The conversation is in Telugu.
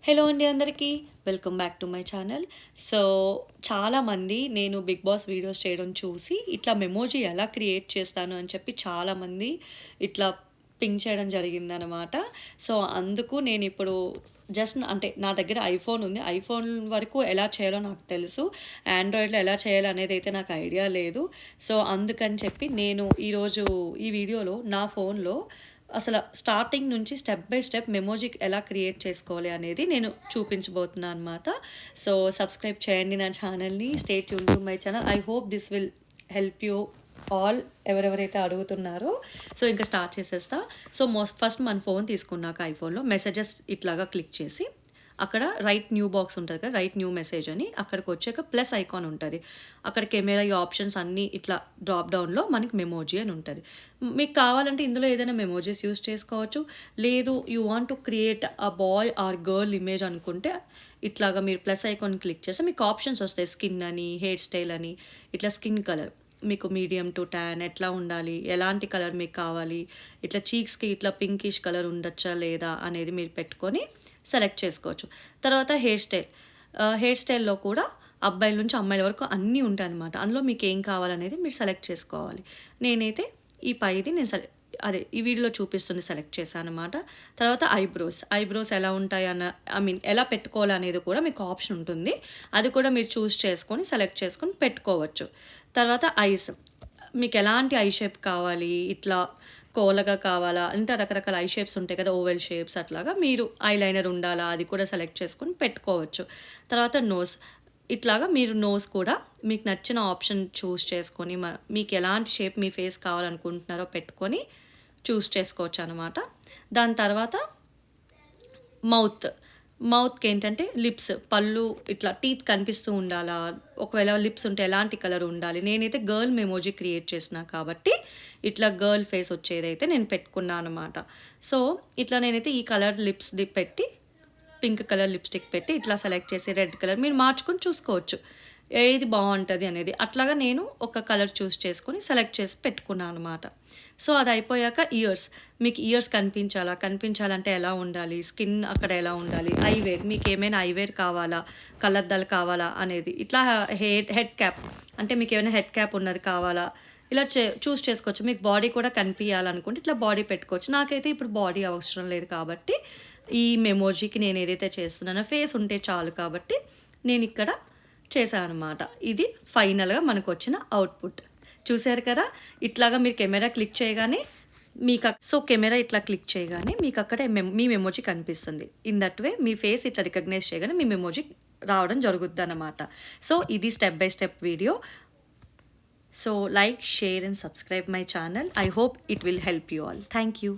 హలో అండి అందరికీ welcome back to my channel. So చాలామంది నేను బిగ్ బాస్ వీడియోస్ చేయడం చూసి ఇట్లా మెమోజీ ఎలా క్రియేట్ చేస్తాను అని చెప్పి చాలామంది ఇట్లా పింక్ చేయడం జరిగిందనమాట. సో అందుకు నేను ఇప్పుడు జస్ట్ అంటే నా దగ్గర ఐఫోన్ ఉంది. ఐఫోన్ వరకు ఎలా చేయాలో నాకు తెలుసు. ఆండ్రాయిడ్లో ఎలా చేయాలో అనేది అయితే నాకు ఐడియా లేదు. సో అందుకని చెప్పి నేను ఈరోజు ఈ వీడియోలో నా ఫోన్లో అసలు స్టార్టింగ్ నుంచి స్టెప్ బై స్టెప్ మెమోజీ ఎలా క్రియేట్ చేసుకోవాలి అనేది నేను చూపించబోతున్నాను అనమాట. సో సబ్స్క్రైబ్ చేయండి నా ఛానల్ని. Stay tune to my channel. I hope this will help you all ఎవరెవరైతే అడుగుతున్నారో. సో ఇంకా స్టార్ట్ చేసేస్తా. సో ఫస్ట్ మన ఫోన్ తీసుకున్నాక ఐఫోన్లో మెసేజెస్ ఇట్లాగా క్లిక్ చేసి అక్కడ రైట్ న్యూ బాక్స్ ఉంటుంది కదా, రైట్ న్యూ మెసేజ్ అని అక్కడికి వచ్చాక ప్లస్ ఐకాన్ ఉంటుంది. అక్కడ కెమెరా ఈ ఆప్షన్స్ అన్నీ ఇట్లా డ్రాప్ డౌన్లో మనకి మెమోజీ అని ఉంటుంది. మీకు కావాలంటే ఇందులో ఏదైనా మెమోజీస్ యూస్ చేసుకోవచ్చు. లేదు you want to create a boy or girl image అనుకుంటే ఇట్లాగా మీరు ప్లస్ ఐకాన్ క్లిక్ చేస్తే మీకు ఆప్షన్స్ వస్తాయి. స్కిన్ అని, హెయిర్ స్టైల్ అని, ఇట్లా స్కిన్ కలర్ మీకు మీడియం టు ట్యాన్ ఎట్లా ఉండాలి, ఎలాంటి కలర్ మీకు కావాలి, ఇట్లా చీక్స్కి ఇట్లా పింకిష్ కలర్ ఉండొచ్చా లేదా అనేది మీరు పెట్టుకొని సెలెక్ట్ చేసుకోవచ్చు. తర్వాత హెయిర్ స్టైల్లో కూడా అబ్బాయిల నుంచి అమ్మాయిల వరకు అన్నీ ఉంటాయి అన్నమాట. అందులో మీకు ఏం కావాలనేది మీరు సెలెక్ట్ చేసుకోవాలి. నేనైతే ఈ పైది నేను ఈ వీడియోలో చూపిస్తుంది సెలెక్ట్ చేశాను అనమాట. తర్వాత ఐబ్రోస్ ఎలా ఉంటాయి ఎలా పెట్టుకోవాలి అనేది కూడా మీకు ఆప్షన్ ఉంటుంది. అది కూడా మీరు చూస్ చేసుకొని సెలెక్ట్ చేసుకొని పెట్టుకోవచ్చు. తర్వాత ఐస్, మీకు ఎలాంటి ఐ షేప్ కావాలి, ఇట్లా కోలగా కావాలా అంటే రకరకాల ఐ షేప్స్ ఉంటాయి కదా, ఓవెల్ షేప్స్ అట్లాగా మీరు ఐలైనర్ ఉండాలా అది కూడా సెలెక్ట్ చేసుకొని పెట్టుకోవచ్చు. తర్వాత ఇట్లాగా మీరు నోస్ కూడా మీకు నచ్చిన ఆప్షన్ చూస్ చేసుకొని మీకు ఎలాంటి షేప్ మీ ఫేస్ కావాలనుకుంటున్నారో పెట్టుకొని చూస్ చేసుకోవచ్చు అనమాట. దాని తర్వాత మౌత్కి ఏంటంటే లిప్స్, పళ్ళు ఇట్లా టీత్ కనిపిస్తూ ఉండాలా, ఒకవేళ లిప్స్ ఉంటే ఎలాంటి కలర్ ఉండాలి. నేనైతే గర్ల్ మెమోజీ క్రియేట్ చేసిన కాబట్టి ఇట్లా గర్ల్ ఫేస్ వచ్చేదైతే నేను పెట్టుకున్నాను అనమాట. సో ఇట్లా నేనైతే ఈ కలర్ లిప్స్ది పెట్టి పింక్ కలర్ లిప్స్టిక్ పెట్టి ఇట్లా సెలెక్ట్ చేసి రెడ్ కలర్ మీరు మార్చుకొని చూసుకోవచ్చు ఏది బాగుంటుంది అనేది. అట్లాగా నేను ఒక కలర్ చూస్ చేసుకొని సెలెక్ట్ చేసి పెట్టుకున్నాను అనమాట. సో అది అయిపోయాక మీకు ఇయర్స్ కనిపించాలంటే ఎలా ఉండాలి, స్కిన్ అక్కడ ఎలా ఉండాలి, ఐవేర్ మీకు ఏమైనా ఐవేర్ కావాలా, కళ్ళద్దాలు కావాలా అనేది, ఇట్లా హెడ్ క్యాప్ అంటే మీకు ఏమైనా హెడ్ క్యాప్ ఉన్నది కావాలా, ఇలా చూస్ చేసుకోవచ్చు. మీకు బాడీ కూడా కనిపించాలనుకుంటే ఇట్లా బాడీ పెట్టుకోవచ్చు. నాకైతే ఇప్పుడు బాడీ అవసరం లేదు కాబట్టి ఈ మెమోజీకి నేను ఏదైతే చేస్తున్నానో ఫేస్ ఉంటే చాలు కాబట్టి నేను ఇక్కడ చేశాను అనమాట. ఇది ఫైనల్గా మనకు వచ్చిన అవుట్పుట్ చూశారు కదా. ఇట్లాగా మీరు కెమెరా క్లిక్ చేయగానే కెమెరా ఇట్లా క్లిక్ చేయగానే మీకు అక్కడ మీ మెమోజీ కనిపిస్తుంది. In that way me face ఇట్లా రికగ్నైజ్ చేయగానే మీ మెమోజీ రావడం జరుగుద్ది అన్నమాట. సో ఇది step by step video. So like, share and subscribe my channel. I hope it will help you all. Thank you.